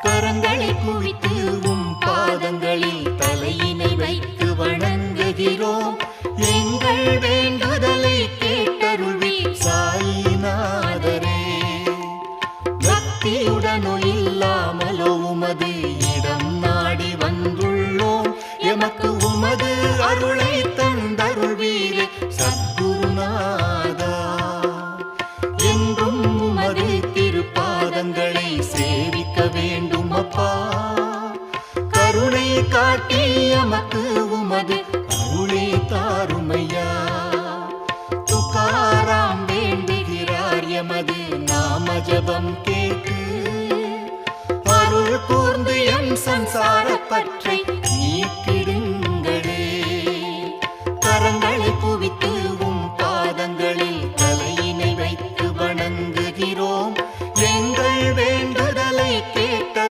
கரங்களை குவித்து பாதங்களில் தலையினை வைத்து வணங்குகிறோம். எங்கள் வேண்டுதலை கேட்டருள்வி சாயிநாதரே. பக்தியுடனோ இல்லாமலோ உமது இடம் நாடி வந்துள்ளோம். எமக்கு உமது அருளை தந்தருள்வீரே சத்குருநாதா. என்றும் உமது திருப்பாதங்களை சேவிக்க வேண்டும் அப்பா. கருணை காட்டி எமக்கு உமது அருளே தாருமையா. துகாராம் வேண்டுகிறார் எமது நாம ஜபம் கேட்டு. அருள் கூர்ந்து எம் சம்சார பற்றை